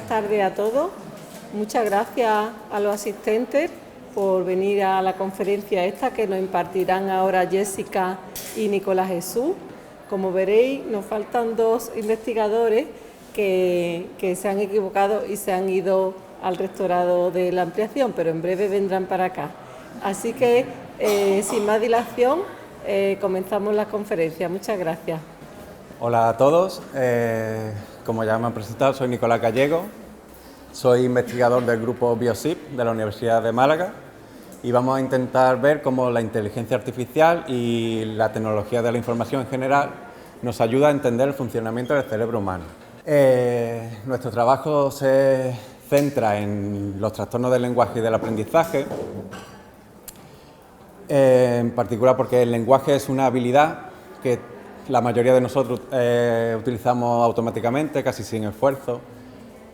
tardes a todos. Muchas gracias a los asistentes por venir a la conferencia esta que nos impartirán ahora Jessica y Nicolás Jesús. Como veréis, nos faltan dos investigadores que se han equivocado y se han ido al rectorado de la ampliación, pero en breve vendrán para acá. Así que, sin más dilación, comenzamos la conferencia. Muchas gracias. Hola a todos. Como ya me han presentado, soy Nicolás Gallego. Soy investigador del grupo BioSIP de la Universidad de Málaga y vamos a intentar ver cómo la inteligencia artificial y la tecnología de la información en general nos ayuda a entender el funcionamiento del cerebro humano. Nuestro trabajo se centra en los trastornos del lenguaje y del aprendizaje, en particular porque el lenguaje es una habilidad que la mayoría de nosotros utilizamos automáticamente, casi sin esfuerzo.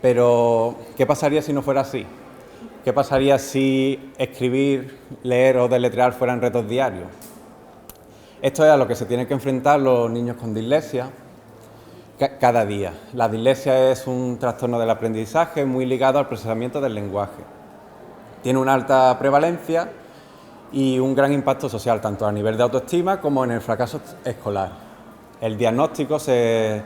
Pero, ¿qué pasaría si no fuera así? ¿Qué pasaría si escribir, leer o deletrear fueran retos diarios? Esto es a lo que se tienen que enfrentar los niños con dislexia cada día. La dislexia es un trastorno del aprendizaje muy ligado al procesamiento del lenguaje. Tiene una alta prevalencia y un gran impacto social, tanto a nivel de autoestima como en el fracaso escolar. El diagnóstico se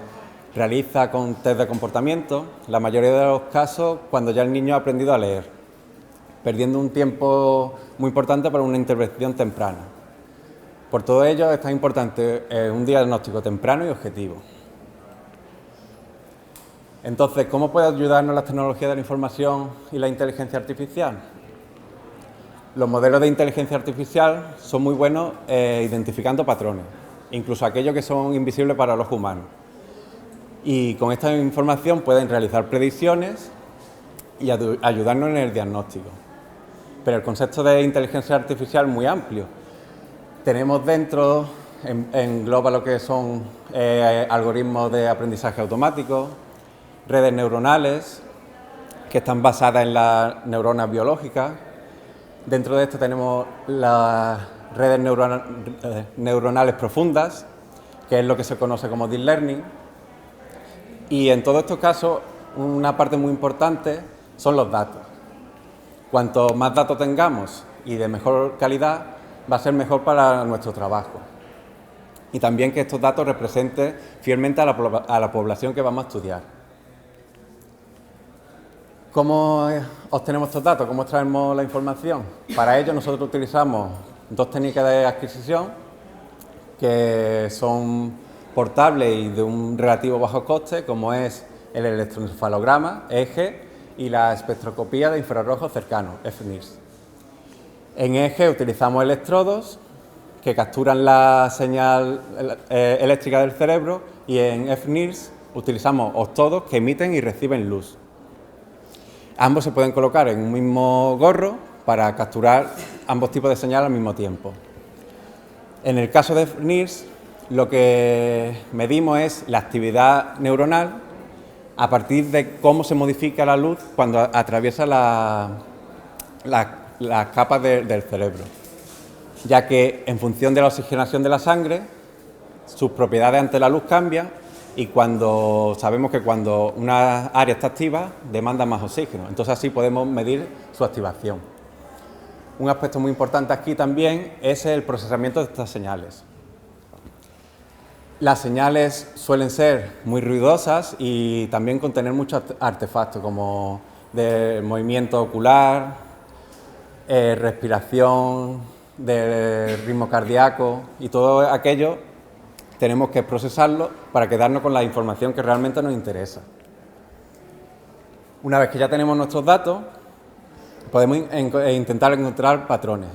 realiza con test de comportamiento, la mayoría de los casos cuando ya el niño ha aprendido a leer, perdiendo un tiempo muy importante para una intervención temprana. Por todo ello es tan importante un diagnóstico temprano y objetivo. Entonces, ¿cómo puede ayudarnos la tecnología de la información y la inteligencia artificial? Los modelos de inteligencia artificial son muy buenos identificando patrones, incluso aquellos que son invisibles para los humanos. Y con esta información pueden realizar predicciones y ayudarnos en el diagnóstico. Pero el concepto de inteligencia artificial es muy amplio. Tenemos dentro, engloba lo que son algoritmos de aprendizaje automático, redes neuronales, que están basadas en las neuronas biológicas. Dentro de esto tenemos las redes neuronales profundas, que es lo que se conoce como deep learning. Y en todos estos casos, una parte muy importante son los datos. Cuanto más datos tengamos y de mejor calidad, va a ser mejor para nuestro trabajo. Y también que estos datos representen fielmente a la población que vamos a estudiar. ¿Cómo obtenemos estos datos? ¿Cómo extraemos la información? Para ello nosotros utilizamos dos técnicas de adquisición que son portables y de un relativo bajo coste, como es el electroencefalograma, EEG, y la espectroscopía de infrarrojos cercanos, FNIRS. En EEG utilizamos electrodos que capturan la señal eléctrica del cerebro y en FNIRS utilizamos octodos que emiten y reciben luz. Ambos se pueden colocar en un mismo gorro para capturar ambos tipos de señal al mismo tiempo. En el caso de FNIRS, lo que medimos es la actividad neuronal a partir de cómo se modifica la luz cuando atraviesa las capas del cerebro, ya que en función de la oxigenación de la sangre, sus propiedades ante la luz cambian y sabemos que cuando una área está activa, demanda más oxígeno. Entonces así podemos medir su activación. Un aspecto muy importante aquí también es el procesamiento de estas señales. Las señales suelen ser muy ruidosas y también contener muchos artefactos como de movimiento ocular, respiración, de ritmo cardíaco y todo aquello tenemos que procesarlo para quedarnos con la información que realmente nos interesa. Una vez que ya tenemos nuestros datos, podemos intentar encontrar patrones.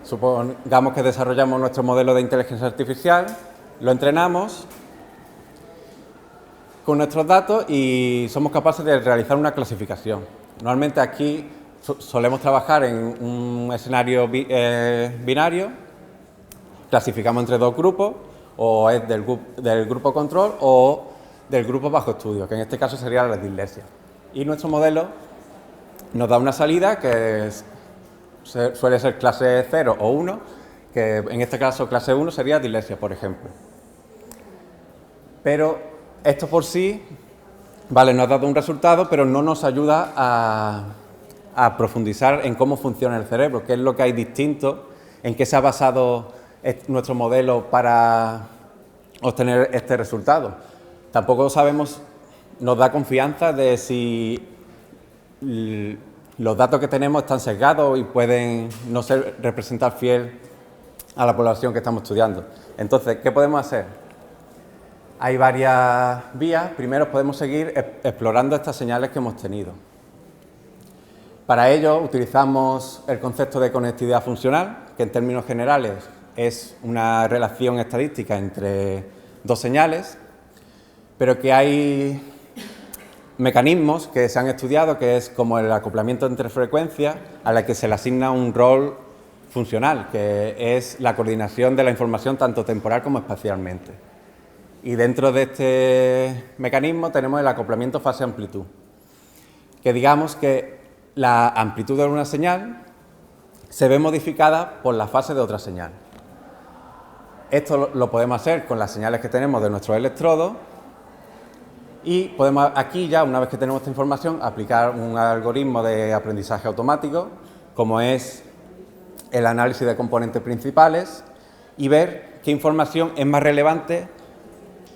Supongamos que desarrollamos nuestro modelo de inteligencia artificial, lo entrenamos con nuestros datos y somos capaces de realizar una clasificación. Normalmente aquí solemos trabajar en un escenario binario, clasificamos entre dos grupos, o es del grupo control o del grupo bajo estudio, que en este caso sería la dislexia. Y nuestro modelo nos da una salida que suele ser clase 0 o 1, que en este caso clase 1 sería dislexia, por ejemplo. Pero esto por sí Vale, nos ha dado un resultado, pero no nos ayuda a profundizar en cómo funciona el cerebro, qué es lo que hay distinto, en qué se ha basado nuestro modelo para obtener este resultado. Tampoco sabemos, nos da confianza de si los datos que tenemos están sesgados y pueden no representar fiel a la población que estamos estudiando. Entonces, ¿qué podemos hacer? Hay varias vías. Primero, podemos seguir explorando estas señales que hemos tenido. Para ello, utilizamos el concepto de conectividad funcional, que en términos generales es una relación estadística entre dos señales, pero que hay mecanismos que se han estudiado, que es como el acoplamiento entre frecuencias, a la que se le asigna un rol funcional, que es la coordinación de la información tanto temporal como espacialmente. Y dentro de este mecanismo tenemos el acoplamiento fase-amplitud, que digamos que la amplitud de una señal se ve modificada por la fase de otra señal. Esto lo podemos hacer con las señales que tenemos de nuestros electrodos y podemos aquí ya, una vez que tenemos esta información, aplicar un algoritmo de aprendizaje automático, como es el análisis de componentes principales, y ver qué información es más relevante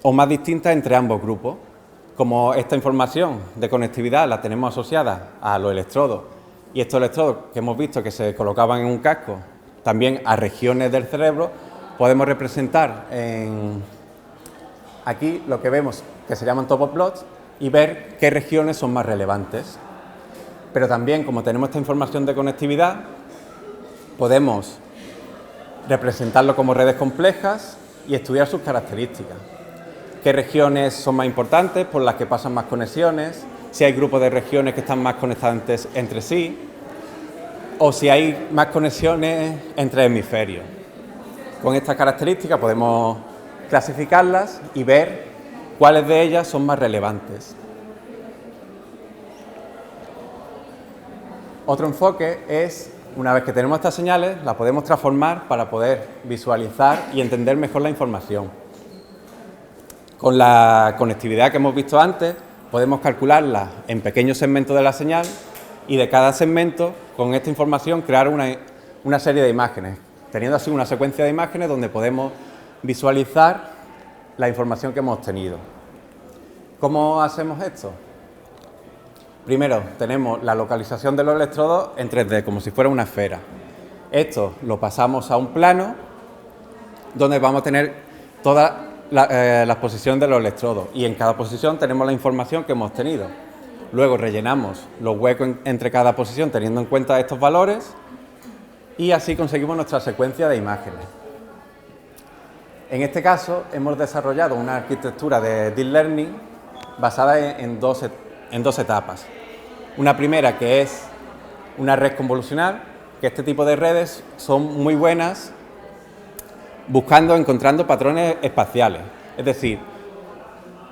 o más distinta entre ambos grupos. Como esta información de conectividad la tenemos asociada a los electrodos y estos electrodos que hemos visto que se colocaban en un casco también a regiones del cerebro, podemos representar aquí lo que vemos que se llaman topoplots y ver qué regiones son más relevantes. Pero también, como tenemos esta información de conectividad, podemos representarlo como redes complejas y estudiar sus características. Qué regiones son más importantes, por las que pasan más conexiones, si hay grupos de regiones que están más conectadas entre sí, o si hay más conexiones entre hemisferios. Con estas características podemos clasificarlas y ver cuáles de ellas son más relevantes. Otro enfoque es, una vez que tenemos estas señales, las podemos transformar para poder visualizar y entender mejor la información. Con la conectividad que hemos visto antes, podemos calcularla en pequeños segmentos de la señal y de cada segmento, con esta información, crear una serie de imágenes, teniendo así una secuencia de imágenes donde podemos visualizar la información que hemos obtenido. ¿Cómo hacemos esto? Primero, tenemos la localización de los electrodos en 3D, como si fuera una esfera. Esto lo pasamos a un plano donde vamos a tener todas las posiciones de los electrodos y en cada posición tenemos la información que hemos tenido. Luego rellenamos los huecos entre cada posición teniendo en cuenta estos valores y así conseguimos nuestra secuencia de imágenes. En este caso hemos desarrollado una arquitectura de Deep Learning basada en dos etapas. Una primera, que es una red convolucional, que este tipo de redes son muy buenas encontrando patrones espaciales. Es decir,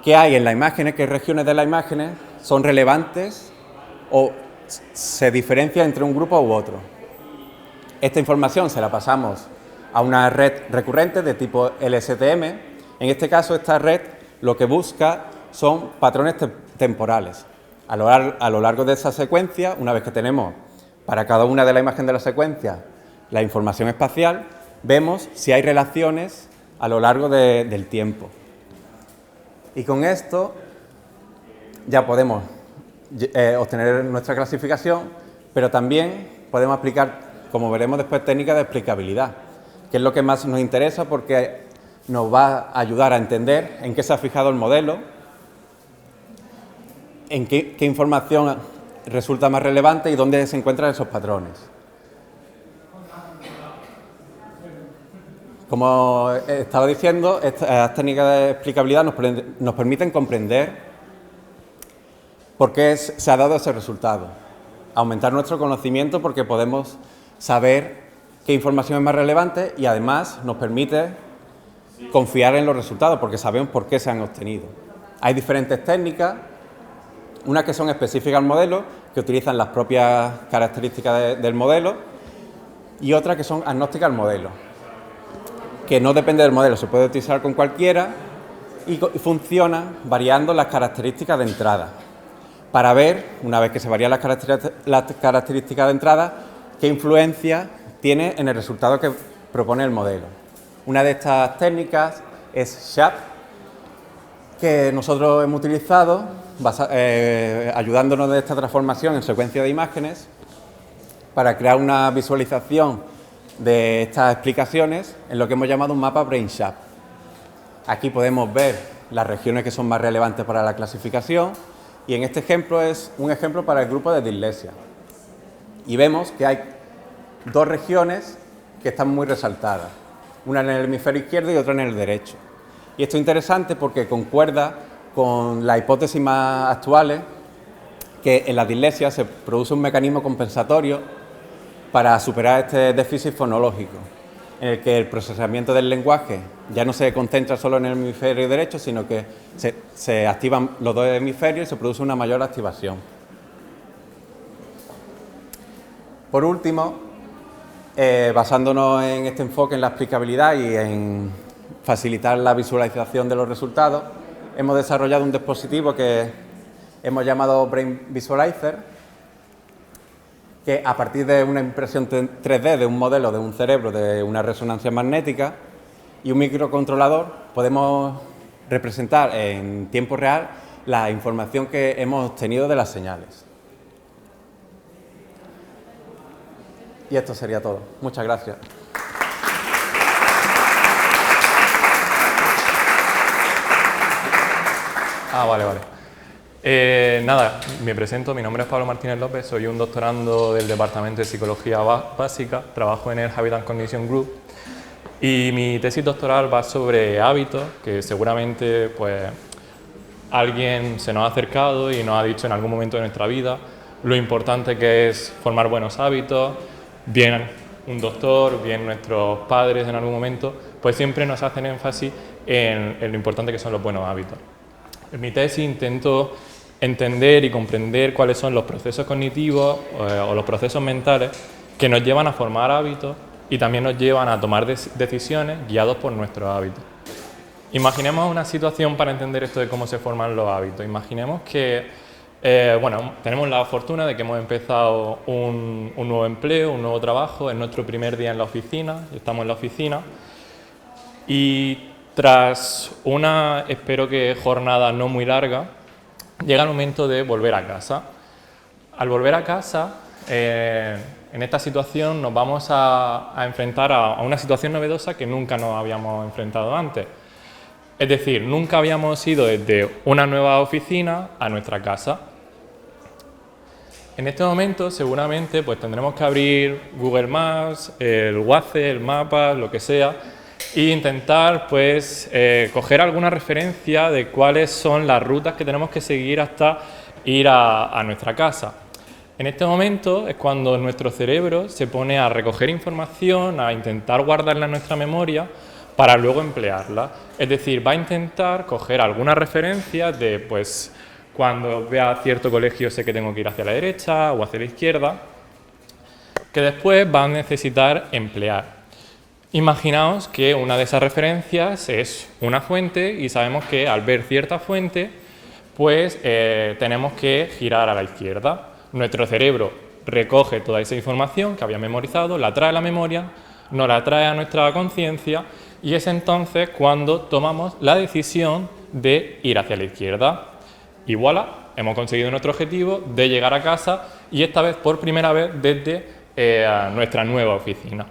qué hay en las imágenes, qué regiones de las imágenes son relevantes o se diferencia entre un grupo u otro. Esta información se la pasamos a una red recurrente de tipo LSTM. En este caso, esta red lo que busca son patrones temporales. A lo largo de esa secuencia, una vez que tenemos para cada una de las imágenes de la secuencia la información espacial, vemos si hay relaciones a lo largo del tiempo. Y con esto ya podemos obtener nuestra clasificación, pero también podemos aplicar, como veremos después, técnicas de explicabilidad, que es lo que más nos interesa porque nos va a ayudar a entender en qué se ha fijado el modelo, en qué información resulta más relevante y dónde se encuentran esos patrones. Como estaba diciendo, estas técnicas de explicabilidad nos permiten comprender por qué se ha dado ese resultado. Aumentar nuestro conocimiento porque podemos saber qué información es más relevante y además nos permite confiar en los resultados porque sabemos por qué se han obtenido. Hay diferentes técnicas, unas que son específicas al modelo, que utilizan las propias características del modelo, y otras que son agnósticas al modelo, que no depende del modelo, se puede utilizar con cualquiera y funciona variando las características de entrada, para ver, una vez que se varían las características de entrada, qué influencia tiene en el resultado que propone el modelo. Una de estas técnicas es SHAP, que nosotros hemos utilizado ayudándonos de esta transformación en secuencia de imágenes para crear una visualización de estas explicaciones en lo que hemos llamado un mapa BrainSHAP. Aquí podemos ver las regiones que son más relevantes para la clasificación y en este ejemplo es un ejemplo para el grupo de dislexia. Y vemos que hay dos regiones que están muy resaltadas, una en el hemisferio izquierdo y otra en el derecho. Y esto es interesante porque concuerda con las hipótesis más actuales que en la dislexia se produce un mecanismo compensatorio para superar este déficit fonológico, en el que el procesamiento del lenguaje ya no se concentra solo en el hemisferio derecho, sino que se activan los dos hemisferios y se produce una mayor activación. Por último, basándonos en este enfoque en la explicabilidad y en facilitar la visualización de los resultados, hemos desarrollado un dispositivo que hemos llamado Brain Visualizer, que a partir de una impresión 3D de un modelo de un cerebro de una resonancia magnética y un microcontrolador, podemos representar en tiempo real la información que hemos obtenido de las señales. Y esto sería todo. Muchas gracias. Vale. Nada, me presento, mi nombre es Pablo Martínez López, soy un doctorando del Departamento de Psicología Básica, trabajo en el Habit and Cognition Group y mi tesis doctoral va sobre hábitos, que seguramente pues alguien se nos ha acercado y nos ha dicho en algún momento de nuestra vida lo importante que es formar buenos hábitos, bien un doctor, bien nuestros padres en algún momento, pues siempre nos hacen énfasis en lo importante que son los buenos hábitos. En mi tesis intento entender y comprender cuáles son los procesos cognitivos o los procesos mentales que nos llevan a formar hábitos y también nos llevan a tomar decisiones guiados por nuestros hábitos. Imaginemos una situación para entender esto de cómo se forman los hábitos. Imaginemos que tenemos la fortuna de que hemos empezado un nuevo empleo, un nuevo trabajo, es nuestro primer día en la oficina, estamos en la oficina y tras una, espero que jornada no muy larga, llega el momento de volver a casa. Al volver a casa, en esta situación nos vamos a enfrentar a una situación novedosa que nunca nos habíamos enfrentado antes. Es decir, nunca habíamos ido desde una nueva oficina a nuestra casa. En este momento, seguramente, pues tendremos que abrir Google Maps, el Waze, el mapa, lo que sea, e intentar pues coger alguna referencia de cuáles son las rutas que tenemos que seguir hasta ir a nuestra casa. En este momento es cuando nuestro cerebro se pone a recoger información, a intentar guardarla en nuestra memoria para luego emplearla. Es decir, va a intentar coger algunas referencias de pues cuando vea cierto colegio sé que tengo que ir hacia la derecha o hacia la izquierda, que después va a necesitar emplear. Imaginaos que una de esas referencias es una fuente y sabemos que al ver cierta fuente, pues tenemos que girar a la izquierda. Nuestro cerebro recoge toda esa información que había memorizado, la trae a la memoria, nos la trae a nuestra conciencia y es entonces cuando tomamos la decisión de ir hacia la izquierda. Y voilà, hemos conseguido nuestro objetivo de llegar a casa y esta vez por primera vez desde nuestra nueva oficina.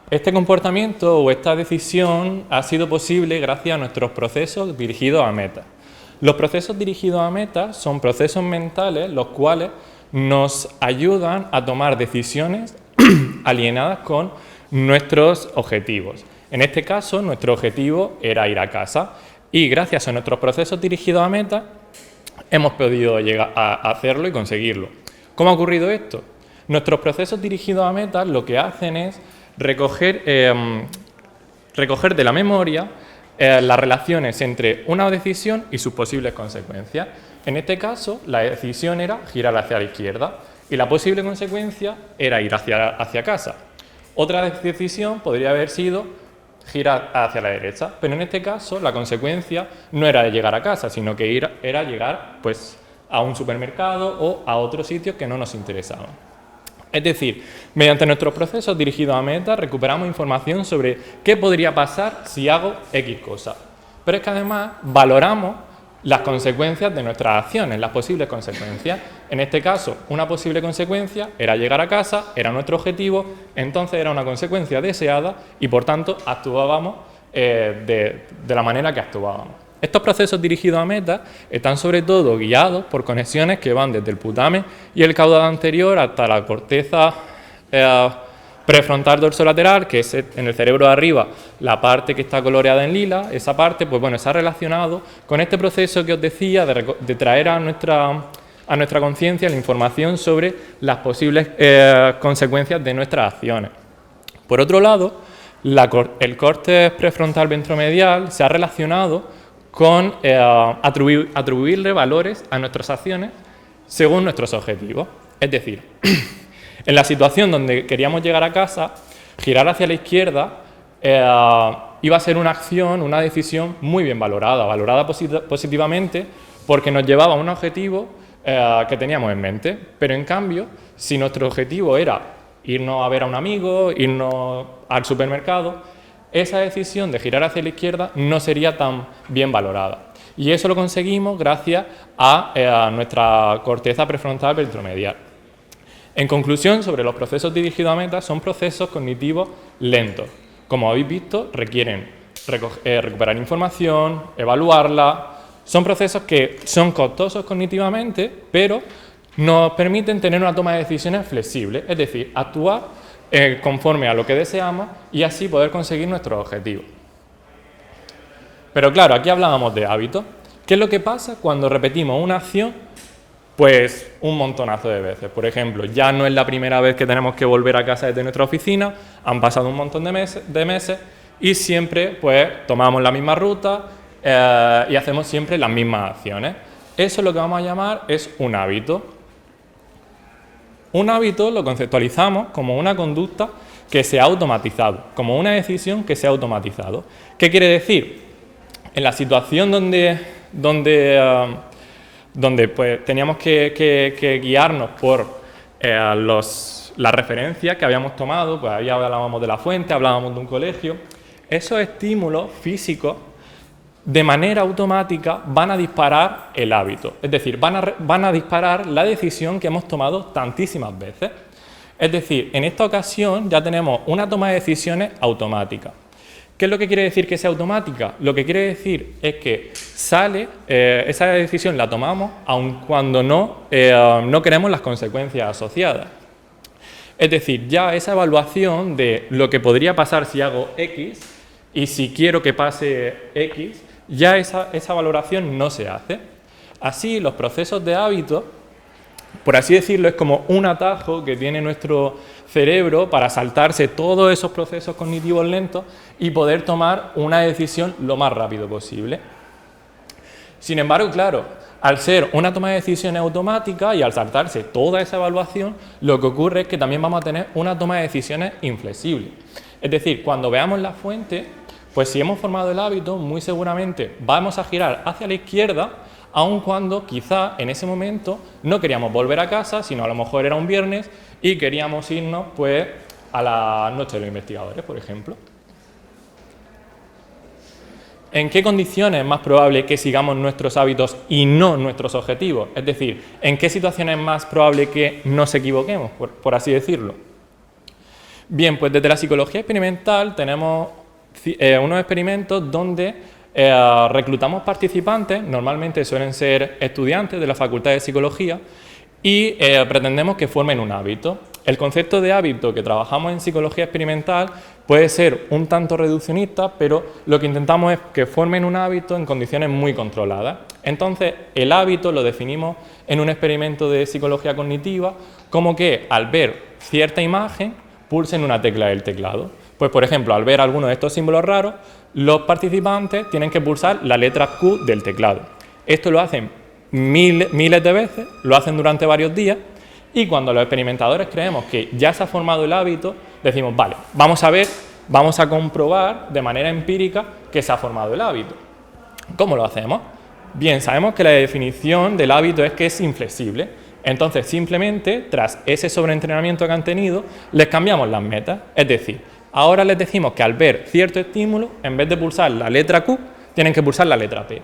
Este comportamiento o esta decisión ha sido posible gracias a nuestros procesos dirigidos a metas. Los procesos dirigidos a metas son procesos mentales los cuales nos ayudan a tomar decisiones alineadas con nuestros objetivos. En este caso, nuestro objetivo era ir a casa y gracias a nuestros procesos dirigidos a metas hemos podido llegar a hacerlo y conseguirlo. ¿Cómo ha ocurrido esto? Nuestros procesos dirigidos a metas lo que hacen es recoger de la memoria las relaciones entre una decisión y sus posibles consecuencias. En este caso, la decisión era girar hacia la izquierda y la posible consecuencia era ir hacia casa. Otra decisión podría haber sido gira hacia la derecha. Pero en este caso la consecuencia no era llegar a casa, sino que era llegar pues, a un supermercado o a otro sitio que no nos interesaba. Es decir, mediante nuestros procesos dirigidos a meta recuperamos información sobre qué podría pasar si hago X cosa. Pero es que además valoramos las consecuencias de nuestras acciones, las posibles consecuencias. En este caso, una posible consecuencia era llegar a casa, era nuestro objetivo, entonces era una consecuencia deseada y por tanto actuábamos de la manera que actuábamos. Estos procesos dirigidos a meta están sobre todo guiados por conexiones que van desde el putamen y el caudal anterior hasta la corteza prefrontal dorsolateral, que es en el cerebro de arriba la parte que está coloreada en lila. Esa parte pues bueno, está relacionado con este proceso que os decía de traer a nuestra conciencia la información sobre las posibles consecuencias de nuestras acciones. Por otro lado, el córtex prefrontal ventromedial se ha relacionado con atribuirle valores a nuestras acciones según nuestros objetivos. Es decir, en la situación donde queríamos llegar a casa, girar hacia la izquierda iba a ser una acción, una decisión muy bien valorada positivamente porque nos llevaba a un objetivo que teníamos en mente. Pero en cambio, si nuestro objetivo era irnos a ver a un amigo, irnos al supermercado, esa decisión de girar hacia la izquierda no sería tan bien valorada. Y eso lo conseguimos gracias a nuestra corteza prefrontal ventromedial. En conclusión, sobre los procesos dirigidos a metas, son procesos cognitivos lentos. Como habéis visto, requieren recuperar información, evaluarla. Son procesos que son costosos cognitivamente, pero nos permiten tener una toma de decisiones flexible, es decir, actuar conforme a lo que deseamos y así poder conseguir nuestros objetivos. Pero claro, aquí hablábamos de hábitos. ¿Qué es lo que pasa cuando repetimos una acción pues un montonazo de veces? Por ejemplo, ya no es la primera vez que tenemos que volver a casa desde nuestra oficina, han pasado un montón de meses y siempre pues tomamos la misma ruta y hacemos siempre las mismas acciones. Eso es lo que vamos a llamar es un hábito. Un hábito lo conceptualizamos como una conducta que se ha automatizado, como una decisión que se ha automatizado. ¿Qué quiere decir? En la situación donde pues, teníamos que guiarnos por las referencias que habíamos tomado, pues ahí hablábamos de la fuente, hablábamos de un colegio, esos estímulos físicos de manera automática van a disparar el hábito, es decir, van a disparar la decisión que hemos tomado tantísimas veces. Es decir, en esta ocasión ya tenemos una toma de decisiones automática. ¿Qué es lo que quiere decir que sea automática? Lo que quiere decir es que esa decisión la tomamos aun cuando no queremos las consecuencias asociadas. Es decir, ya esa evaluación de lo que podría pasar si hago X y si quiero que pase X, ya esa valoración no se hace. Así, los procesos de hábito, por así decirlo, es como un atajo que tiene nuestro cerebro para saltarse todos esos procesos cognitivos lentos y poder tomar una decisión lo más rápido posible. Sin embargo, claro, al ser una toma de decisiones automática y al saltarse toda esa evaluación, lo que ocurre es que también vamos a tener una toma de decisiones inflexible. Es decir, cuando veamos la fuente, pues si hemos formado el hábito, muy seguramente vamos a girar hacia la izquierda, aun cuando quizá en ese momento no queríamos volver a casa, sino a lo mejor era un viernes y queríamos irnos pues, a la noche de los investigadores, por ejemplo. ¿En qué condiciones es más probable que sigamos nuestros hábitos y no nuestros objetivos? Es decir, ¿en qué situaciones es más probable que nos equivoquemos, por así decirlo? Bien, pues desde la psicología experimental tenemos unos experimentos donde reclutamos participantes, normalmente suelen ser estudiantes de la Facultad de Psicología, y pretendemos que formen un hábito. El concepto de hábito que trabajamos en psicología experimental puede ser un tanto reduccionista, pero lo que intentamos es que formen un hábito en condiciones muy controladas. Entonces, el hábito lo definimos en un experimento de psicología cognitiva como que al ver cierta imagen, pulsen una tecla del teclado. Pues, por ejemplo, al ver alguno de estos símbolos raros, los participantes tienen que pulsar la letra Q del teclado. Esto lo hacen miles de veces, lo hacen durante varios días, y cuando los experimentadores creemos que ya se ha formado el hábito, decimos, vale, vamos a ver vamos a comprobar de manera empírica que se ha formado el hábito. ¿Cómo lo hacemos? Bien, sabemos que la definición del hábito es que es inflexible. Entonces, simplemente, tras ese sobreentrenamiento que han tenido, les cambiamos las metas. Es decir, ahora les decimos que al ver cierto estímulo, en vez de pulsar la letra Q, tienen que pulsar la letra P.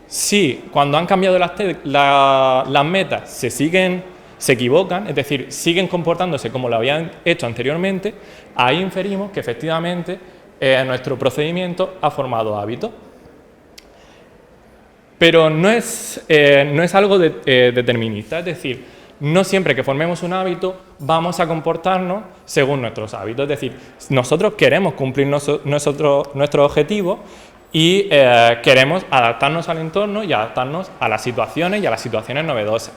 Si cuando han cambiado las metas se equivocan, es decir, siguen comportándose como lo habían hecho anteriormente, ahí inferimos que efectivamente nuestro procedimiento ha formado hábito. Pero no es algo determinista, es decir, no siempre que formemos un hábito vamos a comportarnos según nuestros hábitos. Es decir, nosotros queremos cumplir nuestro objetivo y queremos adaptarnos al entorno y adaptarnos a las situaciones y a las situaciones novedosas.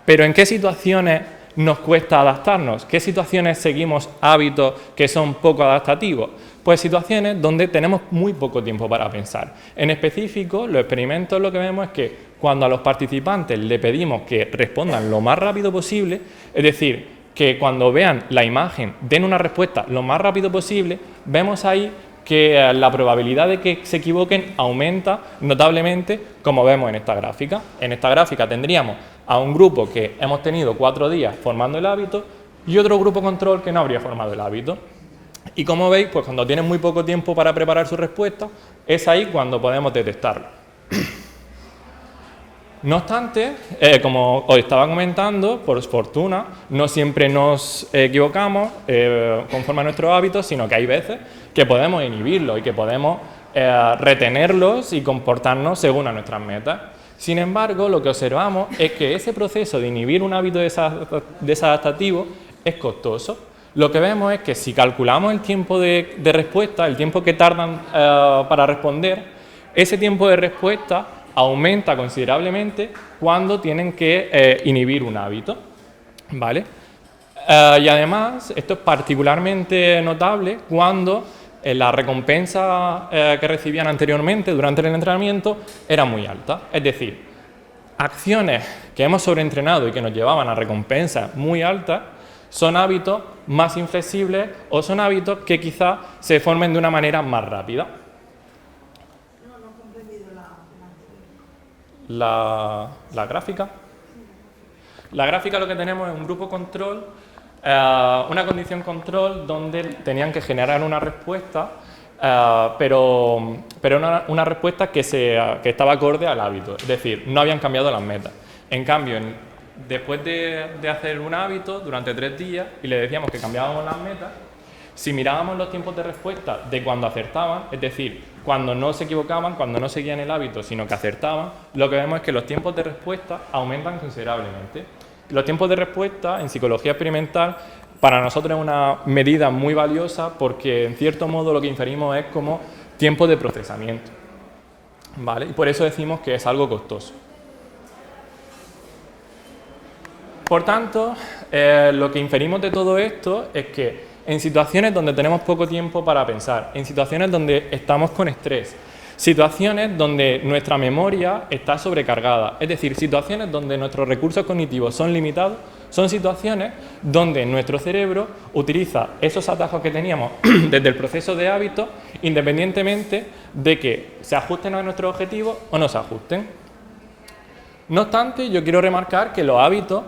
Pero ¿en qué situaciones nos cuesta adaptarnos? ¿Qué situaciones seguimos hábitos que son poco adaptativos? Pues situaciones donde tenemos muy poco tiempo para pensar. En específico, los experimentos lo que vemos es que cuando a los participantes le pedimos que respondan lo más rápido posible, es decir, que cuando vean la imagen den una respuesta lo más rápido posible, vemos ahí que la probabilidad de que se equivoquen aumenta notablemente, como vemos en esta gráfica. En esta gráfica tendríamos a un grupo que hemos tenido 4 días formando el hábito y otro grupo control que no habría formado el hábito. Y como veis, pues cuando tienen muy poco tiempo para preparar su respuesta, es ahí cuando podemos detectarlo. No obstante, como os estaba comentando, por fortuna, no siempre nos equivocamos conforme a nuestros hábitos, sino que hay veces que podemos inhibirlos y que podemos retenerlos y comportarnos según a nuestras metas. Sin embargo, lo que observamos es que ese proceso de inhibir un hábito desadaptativo es costoso. Lo que vemos es que si calculamos el tiempo de respuesta, el tiempo que tardan para responder, ese tiempo de respuesta aumenta considerablemente cuando tienen que inhibir un hábito, ¿vale? Y además, esto es particularmente notable cuando la recompensa que recibían anteriormente durante el entrenamiento era muy alta. Es decir, acciones que hemos sobreentrenado y que nos llevaban a recompensas muy altas son hábitos más inflexibles o son hábitos que quizás se formen de una manera más rápida. La gráfica. La gráfica lo que tenemos es un grupo control, una condición control donde tenían que generar una respuesta, pero una respuesta que estaba acorde al hábito, es decir, no habían cambiado las metas. En cambio, después de hacer un hábito durante 3 días y le decíamos que cambiábamos las metas, si mirábamos los tiempos de respuesta de cuando acertaban, es decir, cuando no se equivocaban, cuando no seguían el hábito, sino que acertaban, lo que vemos es que los tiempos de respuesta aumentan considerablemente. Los tiempos de respuesta en psicología experimental para nosotros es una medida muy valiosa porque en cierto modo lo que inferimos es como tiempo de procesamiento, ¿vale? Y por eso decimos que es algo costoso. Por tanto, lo que inferimos de todo esto es que en situaciones donde tenemos poco tiempo para pensar, en situaciones donde estamos con estrés, situaciones donde nuestra memoria está sobrecargada, es decir, situaciones donde nuestros recursos cognitivos son limitados, son situaciones donde nuestro cerebro utiliza esos atajos que teníamos desde el proceso de hábito, independientemente de que se ajusten a nuestros objetivos o no se ajusten. No obstante, yo quiero remarcar que los hábitos,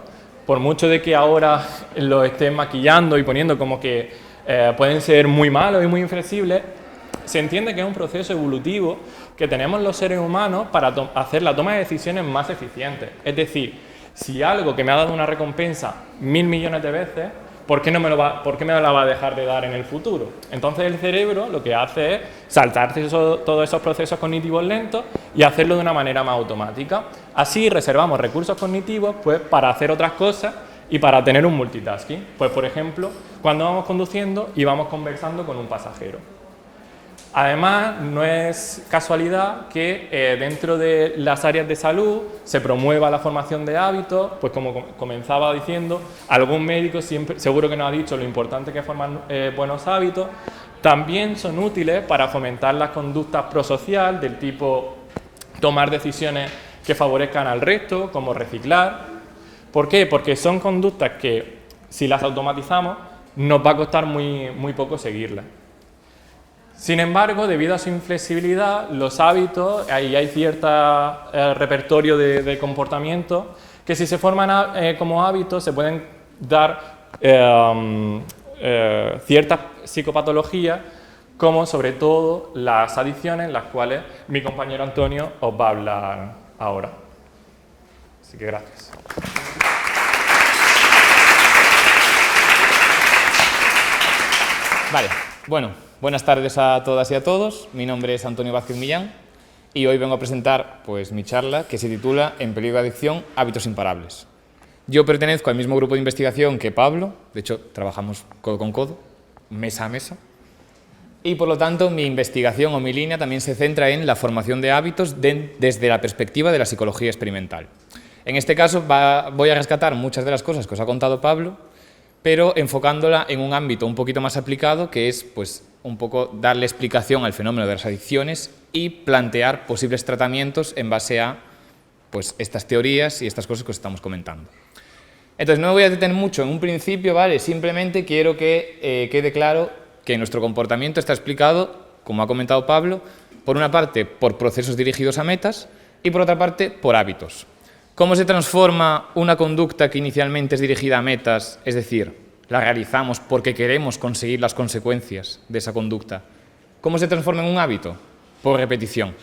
por mucho de que ahora los estén maquillando y poniendo como que pueden ser muy malos y muy inflexibles, se entiende que es un proceso evolutivo que tenemos los seres humanos para hacer la toma de decisiones más eficientes. Es decir, si algo que me ha dado una recompensa 1000 millones de veces, ¿por qué me la va a dejar de dar en el futuro? Entonces el cerebro lo que hace es saltarse todos esos procesos cognitivos lentos y hacerlo de una manera más automática. Así reservamos recursos cognitivos pues, para hacer otras cosas y para tener un multitasking. Pues por ejemplo, cuando vamos conduciendo y vamos conversando con un pasajero. Además, no es casualidad que dentro de las áreas de salud se promueva la formación de hábitos, pues como comenzaba diciendo, algún médico seguro que nos ha dicho lo importante que es formar buenos hábitos. También son útiles para fomentar las conductas prosocial del tipo tomar decisiones que favorezcan al resto, como reciclar. ¿Por qué? Porque son conductas que si las automatizamos nos va a costar muy poco seguirlas. Sin embargo, debido a su inflexibilidad, los hábitos, ahí hay cierto repertorio de comportamiento que si se forman como hábitos se pueden dar ciertas psicopatologías, como sobre todo las adicciones, las cuales mi compañero Antonio os va a hablar ahora. Así que gracias. Vale, bueno, buenas tardes a todas y a todos. Mi nombre es Antonio Vázquez Millán y hoy vengo a presentar pues, mi charla que se titula En peligro de adicción, hábitos imparables. Yo pertenezco al mismo grupo de investigación que Pablo, de hecho trabajamos codo con codo, mesa a mesa, y por lo tanto mi investigación o mi línea también se centra en la formación de hábitos desde la perspectiva de la psicología experimental. En este caso voy a rescatar muchas de las cosas que os ha contado Pablo, pero enfocándola en un ámbito un poquito más aplicado, que es pues, un poco darle explicación al fenómeno de las adicciones y plantear posibles tratamientos en base a pues, estas teorías y estas cosas que os estamos comentando. Entonces, no me voy a detener mucho en un principio, ¿vale? Simplemente quiero que quede claro que nuestro comportamiento está explicado, como ha comentado Pablo, por una parte por procesos dirigidos a metas y por otra parte por hábitos. ¿Cómo se transforma una conducta que inicialmente es dirigida a metas, es decir, la realizamos porque queremos conseguir las consecuencias de esa conducta? ¿Cómo se transforma en un hábito? Por repetición.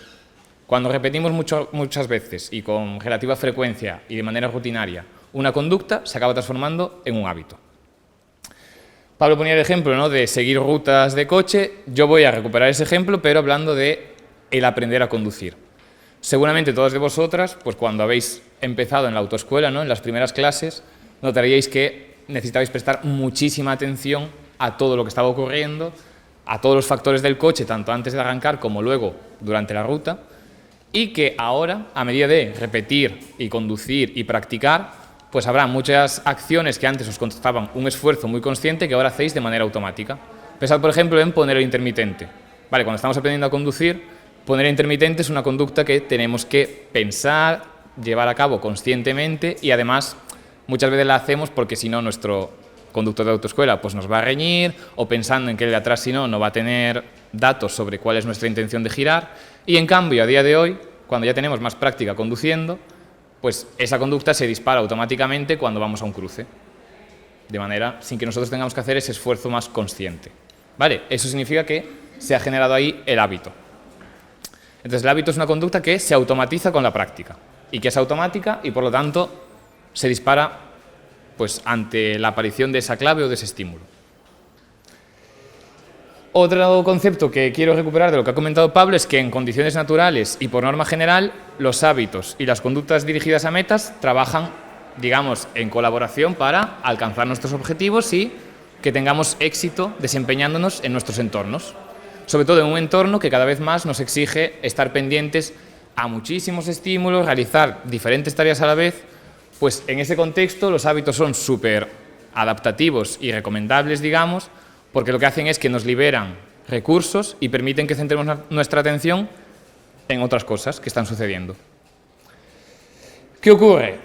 Cuando repetimos muchas veces y con relativa frecuencia y de manera rutinaria una conducta, se acaba transformando en un hábito. Pablo ponía el ejemplo, ¿no?, de seguir rutas de coche. Yo voy a recuperar ese ejemplo, pero hablando de el aprender a conducir. Seguramente todas de vosotras, pues cuando habéis empezado en la autoescuela, ¿no?, en las primeras clases, notaríais que necesitabais prestar muchísima atención a todo lo que estaba ocurriendo, a todos los factores del coche, tanto antes de arrancar como luego durante la ruta, y que ahora, a medida de repetir y conducir y practicar, pues habrá muchas acciones que antes os costaban un esfuerzo muy consciente que ahora hacéis de manera automática. Pensad, por ejemplo, en poner el intermitente. Vale, cuando estamos aprendiendo a conducir, poner el intermitente es una conducta que tenemos que pensar, llevar a cabo conscientemente y además muchas veces la hacemos porque si no nuestro conductor de autoescuela pues nos va a reñir o pensando en que el de atrás si no va a tener datos sobre cuál es nuestra intención de girar y en cambio a día de hoy, cuando ya tenemos más práctica conduciendo, pues esa conducta se dispara automáticamente cuando vamos a un cruce, de manera sin que nosotros tengamos que hacer ese esfuerzo más consciente. ¿Vale? Eso significa que se ha generado ahí el hábito. Entonces el hábito es una conducta que se automatiza con la práctica y que es automática y por lo tanto se dispara pues, ante la aparición de esa clave o de ese estímulo. Otro concepto que quiero recuperar de lo que ha comentado Pablo es que en condiciones naturales y por norma general los hábitos y las conductas dirigidas a metas trabajan, digamos, en colaboración para alcanzar nuestros objetivos y que tengamos éxito desempeñándonos en nuestros entornos. Sobre todo en un entorno que cada vez más nos exige estar pendientes a muchísimos estímulos, realizar diferentes tareas a la vez, pues en ese contexto los hábitos son súper adaptativos y recomendables, digamos, porque lo que hacen es que nos liberan recursos y permiten que centremos nuestra atención en otras cosas que están sucediendo. ¿Qué ocurre?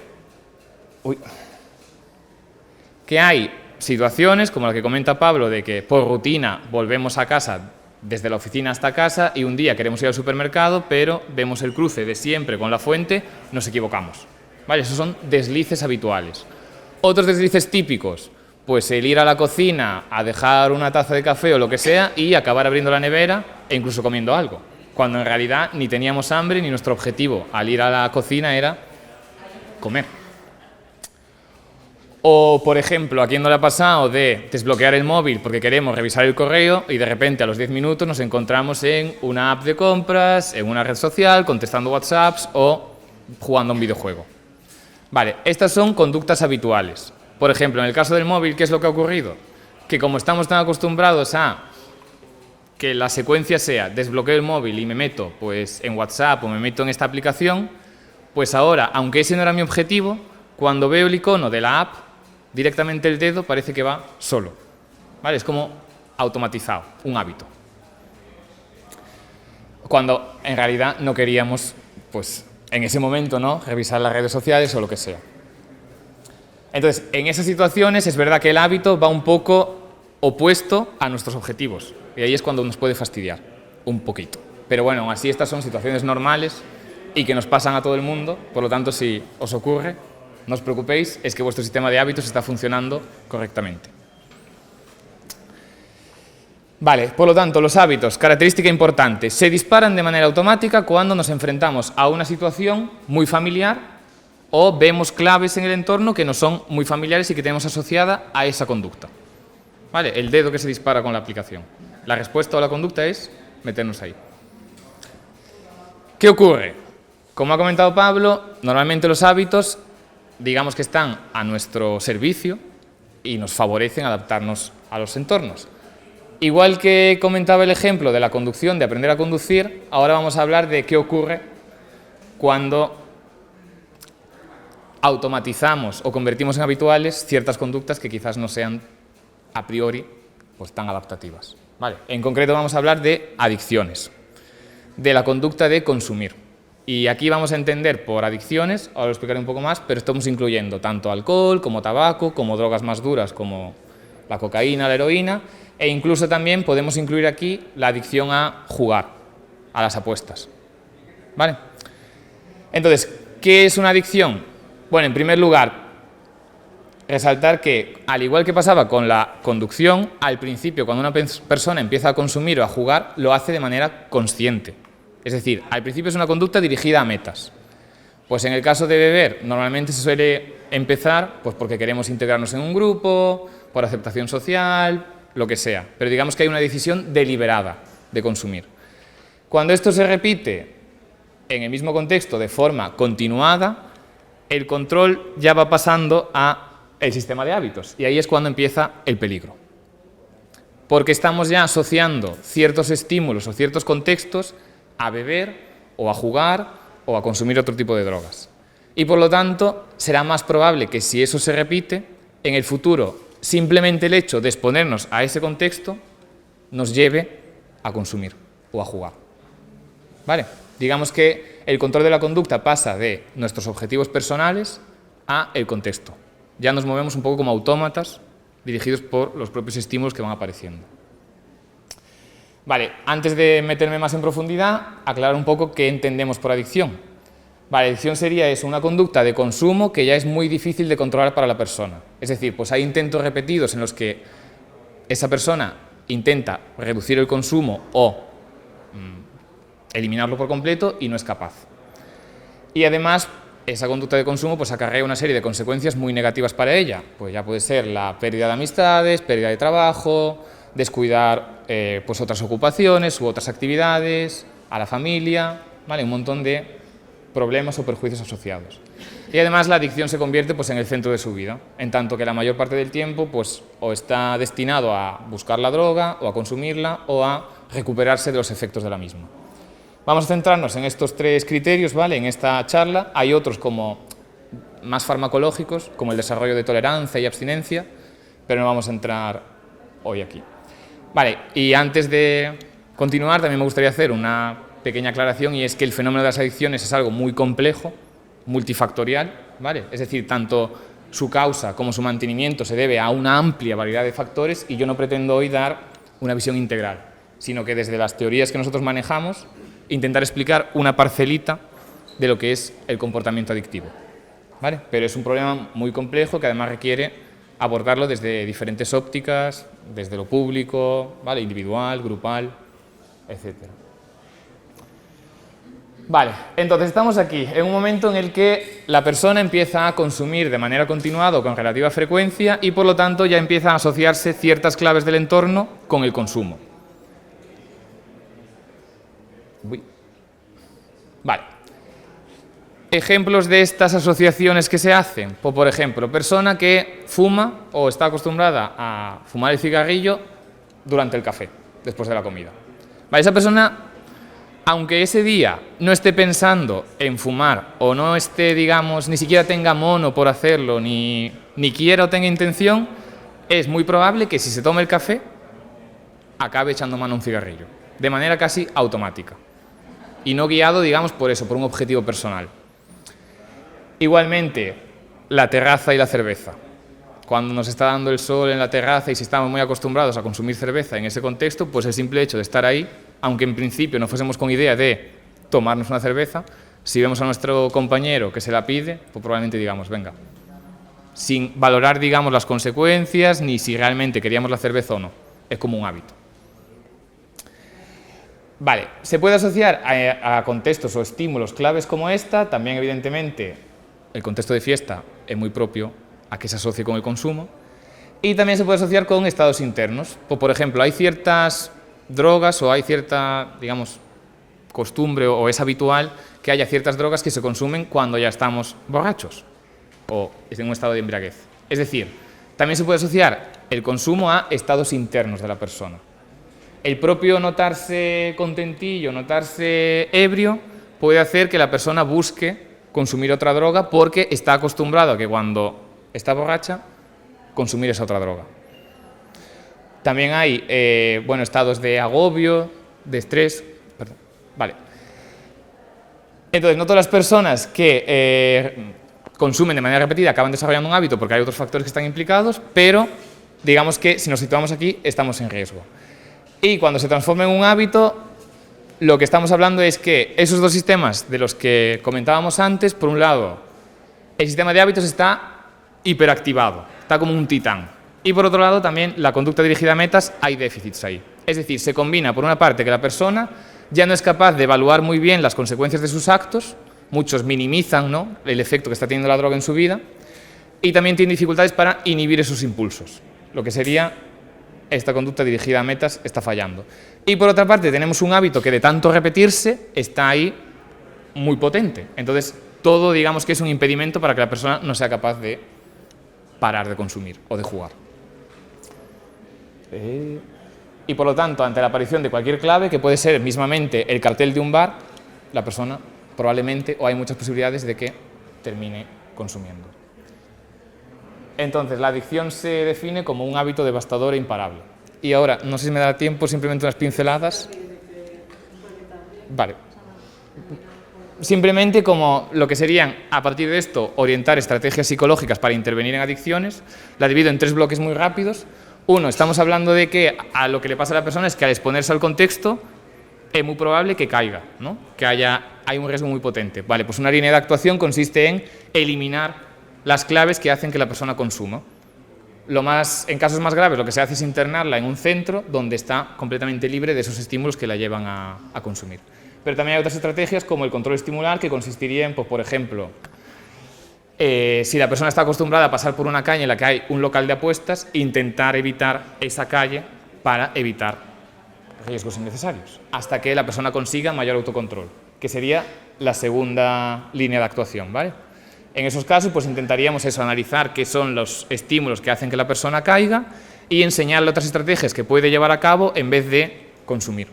Que hay situaciones, como la que comenta Pablo, de que por rutina volvemos a casa desde la oficina hasta casa y un día queremos ir al supermercado, pero vemos el cruce de siempre con la fuente, nos equivocamos. ¿Vale? Esos son deslices habituales. Otros deslices típicos, pues el ir a la cocina a dejar una taza de café o lo que sea y acabar abriendo la nevera e incluso comiendo algo, cuando en realidad ni teníamos hambre ni nuestro objetivo al ir a la cocina era comer. O, por ejemplo, ¿a quién no le ha pasado de desbloquear el móvil porque queremos revisar el correo y de repente a los 10 minutos nos encontramos en una app de compras, en una red social, contestando WhatsApps o jugando a un videojuego? Vale, estas son conductas habituales. Por ejemplo, en el caso del móvil, ¿qué es lo que ha ocurrido? Que como estamos tan acostumbrados a que la secuencia sea desbloqueo el móvil y me meto pues, en WhatsApp o me meto en esta aplicación, pues ahora, aunque ese no era mi objetivo, cuando veo el icono de la app, directamente el dedo parece que va solo. ¿Vale? Es como automatizado, un hábito. Cuando en realidad no queríamos, pues en ese momento, ¿no?, revisar las redes sociales o lo que sea. Entonces, en esas situaciones es verdad que el hábito va un poco opuesto a nuestros objetivos. Y ahí es cuando nos puede fastidiar un poquito. Pero bueno, aún así estas son situaciones normales y que nos pasan a todo el mundo. Por lo tanto, si os ocurre, no os preocupéis, es que vuestro sistema de hábitos está funcionando correctamente. Vale, por lo tanto, los hábitos, característica importante, se disparan de manera automática cuando nos enfrentamos a una situación muy familiar o vemos claves en el entorno que nos son muy familiares y que tenemos asociada a esa conducta. ¿Vale? El dedo que se dispara con la aplicación. La respuesta o la conducta es meternos ahí. ¿Qué ocurre? Como ha comentado Pablo, normalmente los hábitos, digamos que están a nuestro servicio y nos favorecen adaptarnos a los entornos. Igual que comentaba el ejemplo de la conducción, de aprender a conducir, ahora vamos a hablar de qué ocurre cuando automatizamos o convertimos en habituales ciertas conductas que quizás no sean a priori pues, tan adaptativas. ¿Vale? En concreto vamos a hablar de adicciones, de la conducta de consumir. Y aquí vamos a entender por adicciones, ahora lo explicaré un poco más, pero estamos incluyendo tanto alcohol, como tabaco, como drogas más duras como la cocaína, la heroína, e incluso también podemos incluir aquí la adicción a jugar, a las apuestas. ¿Vale? Entonces, ¿qué es una adicción? Bueno, en primer lugar, resaltar que, al igual que pasaba con la conducción, al principio, cuando una persona empieza a consumir o a jugar, lo hace de manera consciente. Es decir, al principio es una conducta dirigida a metas. Pues en el caso de beber, normalmente se suele empezar pues porque queremos integrarnos en un grupo, por aceptación social, lo que sea. Pero digamos que hay una decisión deliberada de consumir. Cuando esto se repite en el mismo contexto de forma continuada, el control ya va pasando a el sistema de hábitos. Y ahí es cuando empieza el peligro. Porque estamos ya asociando ciertos estímulos o ciertos contextos a beber o a jugar o a consumir otro tipo de drogas. Y por lo tanto, será más probable que si eso se repite, en el futuro, simplemente el hecho de exponernos a ese contexto nos lleve a consumir o a jugar. ¿Vale? Digamos que el control de la conducta pasa de nuestros objetivos personales a el contexto. Ya nos movemos un poco como autómatas dirigidos por los propios estímulos que van apareciendo. Vale, antes de meterme más en profundidad, aclarar un poco qué entendemos por adicción. Vale, adicción sería eso, una conducta de consumo que ya es muy difícil de controlar para la persona. Es decir, pues hay intentos repetidos en los que esa persona intenta reducir el consumo o eliminarlo por completo y no es capaz. Y además, esa conducta de consumo pues acarrea una serie de consecuencias muy negativas para ella. Pues ya puede ser la pérdida de amistades, pérdida de trabajo, descuidar pues otras ocupaciones u otras actividades, a la familia, ¿vale? Un montón de problemas o perjuicios asociados. Y además la adicción se convierte pues, en el centro de su vida, en tanto que la mayor parte del tiempo pues, o está destinado a buscar la droga, o a consumirla, o a recuperarse de los efectos de la misma. Vamos a centrarnos en estos tres criterios, ¿vale? En esta charla. Hay otros como más farmacológicos, como el desarrollo de tolerancia y abstinencia, pero no vamos a entrar hoy aquí. Vale, y antes de continuar también me gustaría hacer una pequeña aclaración, y es que el fenómeno de las adicciones es algo muy complejo, multifactorial, ¿vale? Es decir, tanto su causa como su mantenimiento se debe a una amplia variedad de factores, y yo no pretendo hoy dar una visión integral, sino que desde las teorías que nosotros manejamos intentar explicar una parcelita de lo que es el comportamiento adictivo, ¿vale? Pero es un problema muy complejo que además requiere abordarlo desde diferentes ópticas, desde lo público, ¿vale? Individual, grupal, etc. Vale, entonces estamos aquí en un momento en el que la persona empieza a consumir de manera continuada o con relativa frecuencia y por lo tanto ya empiezan a asociarse ciertas claves del entorno con el consumo. Vale. Ejemplos de estas asociaciones que se hacen, pues por ejemplo, persona que fuma o está acostumbrada a fumar el cigarrillo durante el café, después de la comida. Vale, esa persona, aunque ese día no esté pensando en fumar o no esté, digamos, ni siquiera tenga mono por hacerlo, ni quiera o tenga intención, es muy probable que si se toma el café, acabe echando mano a un cigarrillo, de manera casi automática. Y no guiado, digamos, por eso, por un objetivo personal. Igualmente, la terraza y la cerveza. cuando nos está dando el sol en la terraza y si estamos muy acostumbrados a consumir cerveza en ese contexto, pues el simple hecho de estar ahí, aunque en principio no fuésemos con idea de tomarnos una cerveza, si vemos a nuestro compañero que se la pide, pues probablemente digamos, venga, sin valorar, digamos, las consecuencias ni si realmente queríamos la cerveza o no. Es como un hábito. Vale, se puede asociar a contextos o estímulos claves como esta. También, evidentemente, el contexto de fiesta es muy propio a que se asocie con el consumo. Y también se puede asociar con estados internos. Pues, por ejemplo, hay ciertas drogas o hay cierta, digamos, costumbre o es habitual que haya ciertas drogas que se consumen cuando ya estamos borrachos o en un estado de embriaguez. Es decir, también se puede asociar el consumo a estados internos de la persona. El propio notarse contentillo, notarse ebrio, puede hacer que la persona busque consumir otra droga porque está acostumbrado a que cuando está borracha, consumir esa otra droga. También hay estados de agobio, de estrés. Perdón. Vale. Entonces, no todas las personas que consumen de manera repetida acaban desarrollando un hábito porque hay otros factores que están implicados, pero digamos que si nos situamos aquí estamos en riesgo. Y cuando se transforma en un hábito, lo que estamos hablando es que esos dos sistemas de los que comentábamos antes, por un lado, el sistema de hábitos está hiperactivado, está como un titán. Y por otro lado, también la conducta dirigida a metas, hay déficits ahí. Es decir, se combina por una parte que la persona ya no es capaz de evaluar muy bien las consecuencias de sus actos, muchos minimizan, ¿no?, el efecto que está teniendo la droga en su vida, y también tiene dificultades para inhibir esos impulsos, lo que sería esta conducta dirigida a metas está fallando. Y por otra parte tenemos un hábito que de tanto repetirse está ahí muy potente. Entonces todo digamos que es un impedimento para que la persona no sea capaz de parar de consumir o de jugar. Y por lo tanto, ante la aparición de cualquier clave, que puede ser mismamente el cartel de un bar, la persona probablemente, o hay muchas posibilidades de que termine consumiendo. Entonces, la adicción se define como un hábito devastador e imparable. Y ahora, no sé si me da tiempo, simplemente unas pinceladas. Vale. Simplemente como lo que serían, a partir de esto, orientar estrategias psicológicas para intervenir en adicciones. La divido en 3 bloques muy rápidos. Uno, estamos hablando de que a lo que le pasa a la persona es que al exponerse al contexto es muy probable que caiga, ¿no?, que hay un riesgo muy potente. Vale, pues una línea de actuación consiste en eliminar las claves que hacen que la persona consuma. En casos más graves, lo que se hace es internarla en un centro donde está completamente libre de esos estímulos que la llevan a consumir. Pero también hay otras estrategias como el control estimular, que consistiría en, pues, por ejemplo, si la persona está acostumbrada a pasar por una calle en la que hay un local de apuestas, intentar evitar esa calle para evitar riesgos innecesarios, hasta que la persona consiga mayor autocontrol, que sería la segunda línea de actuación, ¿vale? En esos casos, pues intentaríamos analizar qué son los estímulos que hacen que la persona caiga y enseñarle otras estrategias que puede llevar a cabo en vez de consumir.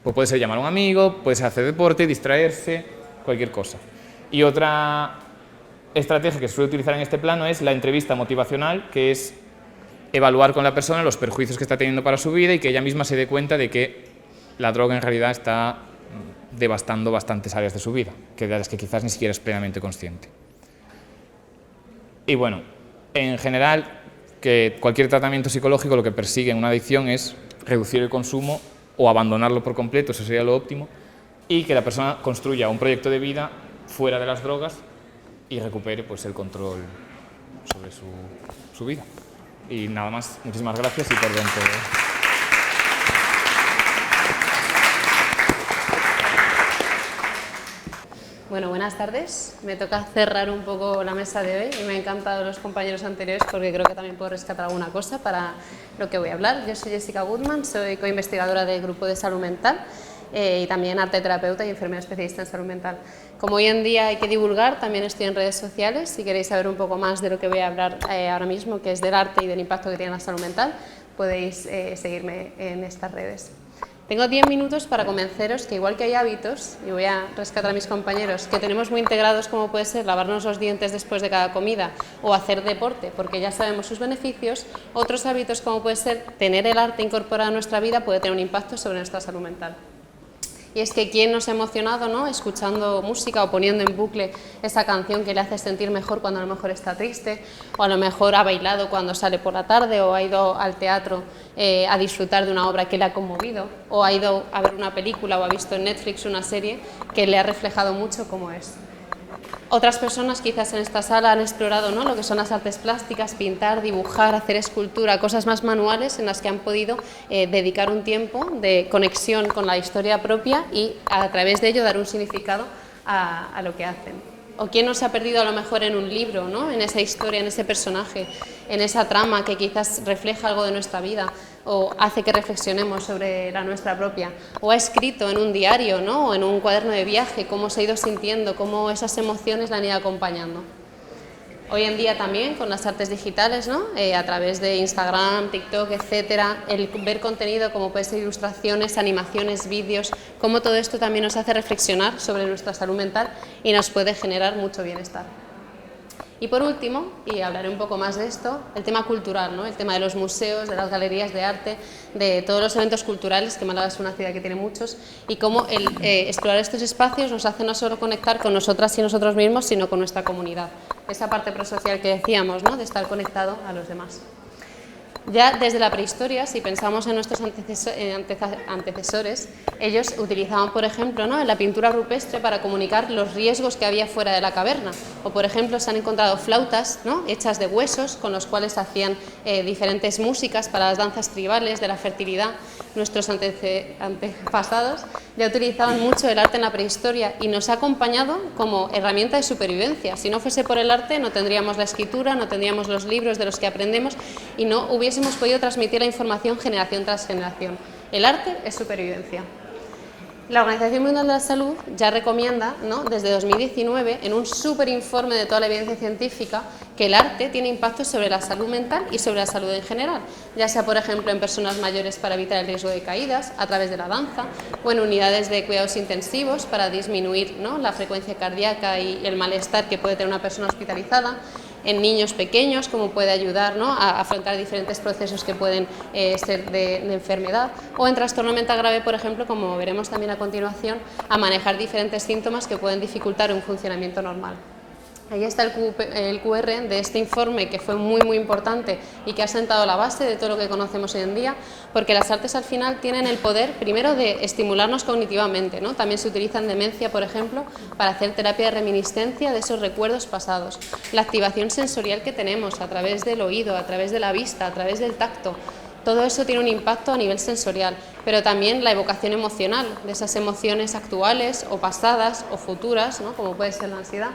Pues puede ser llamar a un amigo, puede ser hacer deporte, distraerse, cualquier cosa. Y otra estrategia que se suele utilizar en este plano es la entrevista motivacional, que es evaluar con la persona los perjuicios que está teniendo para su vida y que ella misma se dé cuenta de que la droga en realidad está devastando bastantes áreas de su vida, de las que quizás ni siquiera es plenamente consciente. Y bueno, en general, que cualquier tratamiento psicológico lo que persigue en una adicción es reducir el consumo o abandonarlo por completo, eso sería lo óptimo, y que la persona construya un proyecto de vida fuera de las drogas y recupere, pues, el control sobre su vida. Y nada más, muchísimas gracias y perdón por... Bueno, buenas tardes. Me toca cerrar un poco la mesa de hoy y me han encantado los compañeros anteriores porque creo que también puedo rescatar alguna cosa para lo que voy a hablar. Yo soy Jessica Goodman, soy coinvestigadora del Grupo de Salud Mental y también arteterapeuta y enfermera especialista en salud mental. Como hoy en día hay que divulgar, también estoy en redes sociales. Si queréis saber un poco más de lo que voy a hablar ahora mismo, que es del arte y del impacto que tiene la salud mental, podéis seguirme en estas redes. Tengo 10 minutos para convenceros que igual que hay hábitos, y voy a rescatar a mis compañeros, que tenemos muy integrados como puede ser lavarnos los dientes después de cada comida o hacer deporte, porque ya sabemos sus beneficios, otros hábitos como puede ser tener el arte incorporado a nuestra vida puede tener un impacto sobre nuestra salud mental. Y es que quién nos ha emocionado, ¿no?, escuchando música o poniendo en bucle esa canción que le hace sentir mejor cuando a lo mejor está triste, o a lo mejor ha bailado cuando sale por la tarde, o ha ido al teatro a disfrutar de una obra que le ha conmovido, o ha ido a ver una película o ha visto en Netflix una serie que le ha reflejado mucho cómo es. Otras personas quizás en esta sala han explorado, ¿no?, lo que son las artes plásticas, pintar, dibujar, hacer escultura, cosas más manuales en las que han podido dedicar un tiempo de conexión con la historia propia y a través de ello dar un significado a lo que hacen. O quién nos ha perdido a lo mejor en un libro, ¿no?, en esa historia, en ese personaje, en esa trama que quizás refleja algo de nuestra vida o hace que reflexionemos sobre la nuestra propia, o ha escrito en un diario, ¿no?, o en un cuaderno de viaje cómo se ha ido sintiendo, cómo esas emociones la han ido acompañando. Hoy en día también con las artes digitales, ¿no?, a través de Instagram, TikTok, etcétera, el ver contenido como puede ser ilustraciones, animaciones, vídeos, cómo todo esto también nos hace reflexionar sobre nuestra salud mental y nos puede generar mucho bienestar. Y por último, y hablaré un poco más de esto, el tema cultural, ¿no?, el tema de los museos, de las galerías de arte, de todos los eventos culturales, que Málaga es una ciudad que tiene muchos, y cómo el explorar estos espacios nos hace no solo conectar con nosotras y nosotros mismos, sino con nuestra comunidad. Esa parte prosocial que decíamos, ¿no?, de estar conectado a los demás. Ya desde la prehistoria, si pensamos en nuestros antecesores, ellos utilizaban, por ejemplo, ¿no?, en la pintura rupestre para comunicar los riesgos que había fuera de la caverna. O, por ejemplo, se han encontrado flautas, ¿no?, hechas de huesos, con los cuales hacían diferentes músicas para las danzas tribales de la fertilidad. Nuestros antepasados ya utilizaban mucho el arte en la prehistoria y nos ha acompañado como herramienta de supervivencia. Si no fuese por el arte, no tendríamos la escritura, no tendríamos los libros de los que aprendemos y no hubiésemos podido transmitir la información generación tras generación. El arte es supervivencia. La Organización Mundial de la Salud ya recomienda, ¿no?, desde 2019, en un superinforme de toda la evidencia científica, que el arte tiene impactos sobre la salud mental y sobre la salud en general, ya sea, por ejemplo, en personas mayores para evitar el riesgo de caídas a través de la danza, o en unidades de cuidados intensivos para disminuir, ¿no?, la frecuencia cardíaca y el malestar que puede tener una persona hospitalizada, en niños pequeños, como puede ayudar, ¿no?, a afrontar diferentes procesos que pueden ser de enfermedad, o en trastorno mental grave, por ejemplo, como veremos también a continuación, a manejar diferentes síntomas que pueden dificultar un funcionamiento normal. Ahí está el QR de este informe, que fue muy importante y que ha sentado la base de todo lo que conocemos hoy en día, porque las artes al final tienen el poder, primero, de estimularnos cognitivamente, ¿no? También se utiliza en demencia, por ejemplo, para hacer terapia de reminiscencia de esos recuerdos pasados. La activación sensorial que tenemos a través del oído, a través de la vista, a través del tacto, todo eso tiene un impacto a nivel sensorial, pero también la evocación emocional de esas emociones actuales o pasadas o futuras, ¿no?, como puede ser la ansiedad.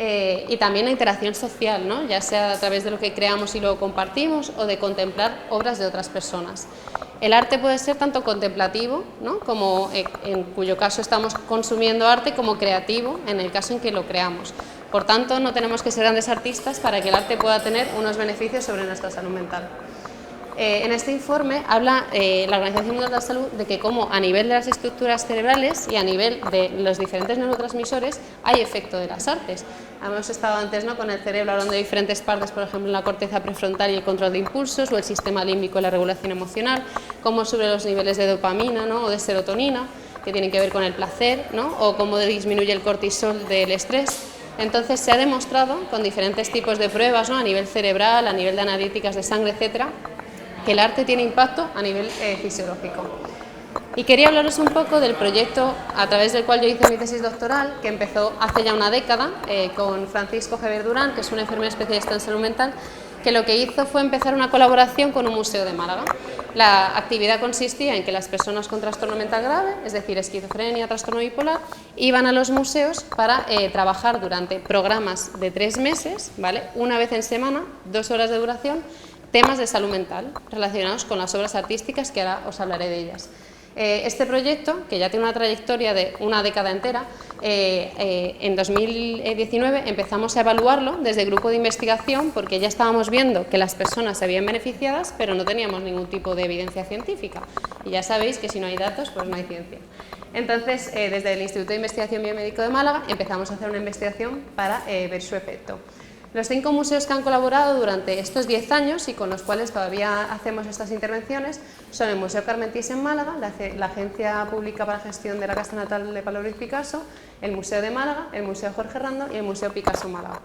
Y también la interacción social, ¿no?, ya sea a través de lo que creamos y luego compartimos o de contemplar obras de otras personas. El arte puede ser tanto contemplativo, ¿no?, como en cuyo caso estamos consumiendo arte, como creativo, en el caso en que lo creamos. Por tanto, no tenemos que ser grandes artistas para que el arte pueda tener unos beneficios sobre nuestra salud mental. En este informe habla la Organización Mundial de la Salud de que como a nivel de las estructuras cerebrales y a nivel de los diferentes neurotransmisores hay efecto de las artes. Hemos estado antes, ¿no?, con el cerebro hablando de diferentes partes, por ejemplo, en la corteza prefrontal y el control de impulsos, o el sistema límbico y la regulación emocional, como sobre los niveles de dopamina, ¿no?, o de serotonina, que tienen que ver con el placer, ¿no?, o cómo disminuye el cortisol del estrés. Entonces se ha demostrado con diferentes tipos de pruebas, ¿no?, a nivel cerebral, a nivel de analíticas de sangre, etcétera, que el arte tiene impacto a nivel fisiológico. Y quería hablaros un poco del proyecto a través del cual yo hice mi tesis doctoral, que empezó hace ya una década con Francisco Javier Durán, que es un enfermero especialista en salud mental, que lo que hizo fue empezar una colaboración con un museo de Málaga. La actividad consistía en que las personas con trastorno mental grave, es decir, esquizofrenia, trastorno bipolar, iban a los museos para trabajar durante programas de 3 meses, ¿vale?, una vez en semana, 2 horas de duración, temas de salud mental relacionados con las obras artísticas, que ahora os hablaré de ellas. Este proyecto, que ya tiene una trayectoria de una década entera, en 2019 empezamos a evaluarlo desde el grupo de investigación, porque ya estábamos viendo que las personas se habían beneficiadas, pero no teníamos ningún tipo de evidencia científica. Y ya sabéis que si no hay datos, pues no hay ciencia. Entonces, desde el Instituto de Investigación Biomédico de Málaga empezamos a hacer una investigación para ver su efecto. Los 5 museos que han colaborado durante estos 10 años y con los cuales todavía hacemos estas intervenciones son el Museo Carmentis en Málaga, la Agencia Pública para la Gestión de la Casa Natal de Pablo Ruiz Picasso, el Museo de Málaga, el Museo Jorge Rando y el Museo Picasso Málaga.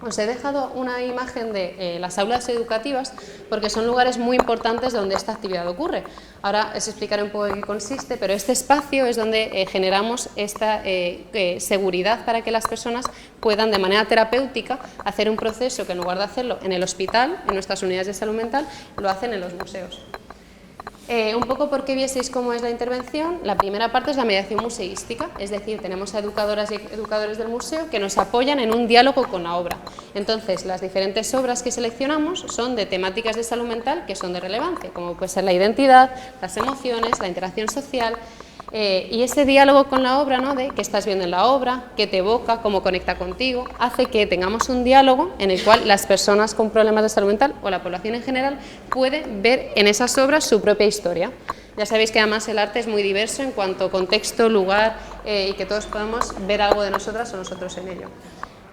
Os he dejado una imagen de las aulas educativas porque son lugares muy importantes donde esta actividad ocurre. Ahora os explicaré un poco en qué consiste, pero este espacio es donde generamos esta seguridad para que las personas puedan de manera terapéutica hacer un proceso que en lugar de hacerlo en el hospital, en nuestras unidades de salud mental, lo hacen en los museos. Un poco porque vieseis cómo es la intervención, la primera parte es la mediación museística, es decir, tenemos a educadoras y educadores del museo que nos apoyan en un diálogo con la obra. Entonces, las diferentes obras que seleccionamos son de temáticas de salud mental que son de relevancia, como puede ser la identidad, las emociones, la interacción social. Y ese diálogo con la obra, ¿no?, de qué estás viendo en la obra, qué te evoca, cómo conecta contigo, hace que tengamos un diálogo en el cual las personas con problemas de salud mental o la población en general puede ver en esas obras su propia historia. Ya sabéis que además el arte es muy diverso en cuanto a contexto, lugar y que todos podemos ver algo de nosotras o nosotros en ello.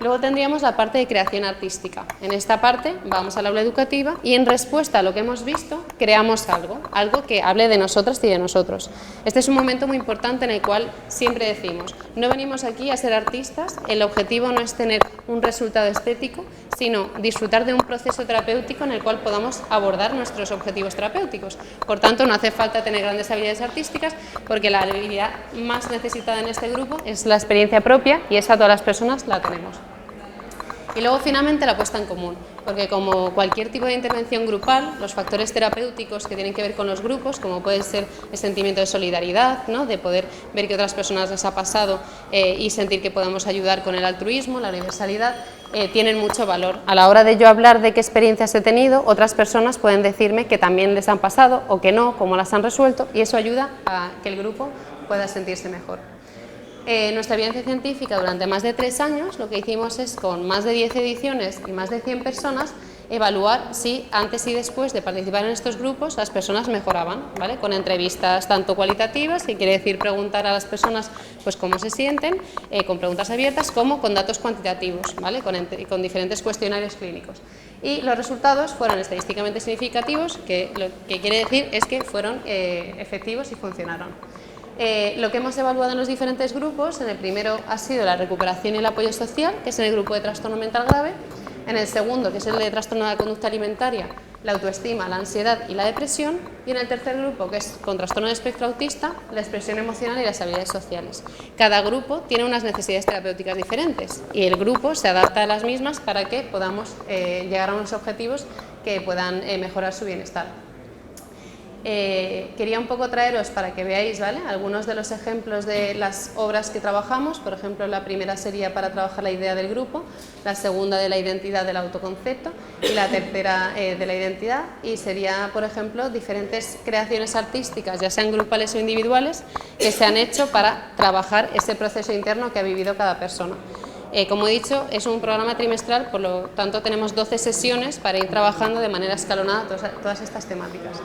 Luego tendríamos la parte de creación artística. En esta parte vamos al aula educativa y en respuesta a lo que hemos visto creamos algo que hable de nosotras y de nosotros. Este es un momento muy importante en el cual siempre decimos, no venimos aquí a ser artistas, el objetivo no es tener un resultado estético, sino disfrutar de un proceso terapéutico en el cual podamos abordar nuestros objetivos terapéuticos. Por tanto, no hace falta tener grandes habilidades artísticas porque la habilidad más necesitada en este grupo es la experiencia propia y esa todas las personas la tenemos. Y luego finalmente la puesta en común, porque como cualquier tipo de intervención grupal, los factores terapéuticos que tienen que ver con los grupos, como puede ser el sentimiento de solidaridad, ¿no?, de poder ver que otras personas les ha pasado y sentir que podemos ayudar con el altruismo, la universalidad, tienen mucho valor. A la hora de yo hablar de qué experiencias he tenido, otras personas pueden decirme que también les han pasado o que no, cómo las han resuelto, y eso ayuda a que el grupo pueda sentirse mejor. Nuestra evidencia científica durante más de 3 años lo que hicimos es con más de 10 ediciones y más de 100 personas evaluar si antes y después de participar en estos grupos las personas mejoraban, ¿vale?, con entrevistas tanto cualitativas, que quiere decir preguntar a las personas pues cómo se sienten, con preguntas abiertas, como con datos cuantitativos, ¿vale?, con diferentes cuestionarios clínicos. Y los resultados fueron estadísticamente significativos, que lo que quiere decir es que fueron efectivos y funcionaron. Lo que hemos evaluado en los diferentes grupos, en el primero ha sido la recuperación y el apoyo social, que es en el grupo de trastorno mental grave, en el segundo, que es el de trastorno de la conducta alimentaria, la autoestima, la ansiedad y la depresión, y en el tercer grupo, que es con trastorno de espectro autista, la expresión emocional y las habilidades sociales. Cada grupo tiene unas necesidades terapéuticas diferentes y el grupo se adapta a las mismas para que podamos llegar a unos objetivos que puedan mejorar su bienestar. Quería un poco traeros para que veáis, ¿vale?, algunos de los ejemplos de las obras que trabajamos. Por ejemplo, la primera sería para trabajar la idea del grupo, la segunda de la identidad del autoconcepto y la tercera de la identidad, y sería, por ejemplo, diferentes creaciones artísticas, ya sean grupales o individuales, que se han hecho para trabajar ese proceso interno que ha vivido cada persona. Como he dicho, es un programa trimestral, por lo tanto tenemos 12 sesiones para ir trabajando de manera escalonada todas estas temáticas.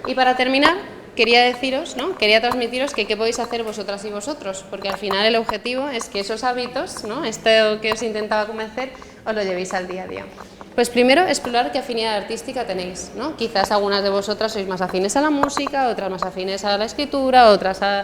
Y para terminar, quería deciros, ¿no?, quería transmitiros que qué podéis hacer vosotras y vosotros, porque al final el objetivo es que esos hábitos, ¿no?, esto que os intentaba convencer, os lo llevéis al día a día. Pues primero, explorar qué afinidad artística tenéis, ¿no? Quizás algunas de vosotras sois más afines a la música, otras más afines a la escritura, otras a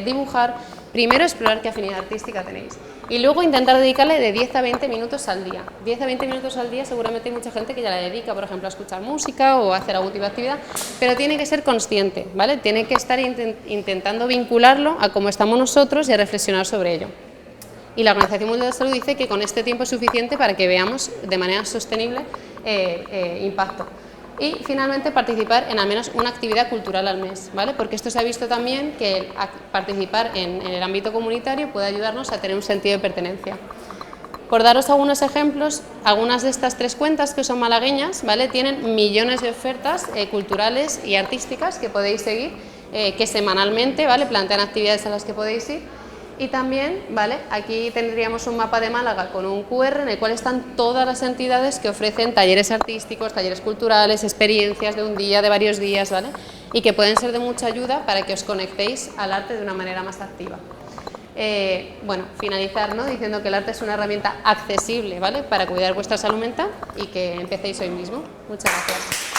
dibujar. Primero, explorar qué afinidad artística tenéis. Y luego intentar dedicarle de 10 a 20 minutos al día. 10 a 20 minutos al día seguramente hay mucha gente que ya la dedica, por ejemplo, a escuchar música o a hacer algún tipo de actividad, pero tiene que ser consciente, ¿vale? Tiene que estar intentando vincularlo a cómo estamos nosotros y a reflexionar sobre ello. Y la Organización Mundial de la Salud dice que con este tiempo es suficiente para que veamos de manera sostenible impacto. Y finalmente participar en al menos una actividad cultural al mes, ¿vale? Porque esto se ha visto también que participar en el ámbito comunitario puede ayudarnos a tener un sentido de pertenencia. Por daros algunos ejemplos, algunas de estas 3 cuentas que son malagueñas, ¿vale?, tienen millones de ofertas culturales y artísticas que podéis seguir, que semanalmente, ¿vale?, plantean actividades a las que podéis ir. Y también, ¿vale?, aquí tendríamos un mapa de Málaga con un QR en el cual están todas las entidades que ofrecen talleres artísticos, talleres culturales, experiencias de un día, de varios días, ¿vale?, y que pueden ser de mucha ayuda para que os conectéis al arte de una manera más activa. bueno, finalizar, ¿no?, diciendo que el arte es una herramienta accesible, ¿vale?, para cuidar vuestra salud mental y que empecéis hoy mismo. Muchas gracias.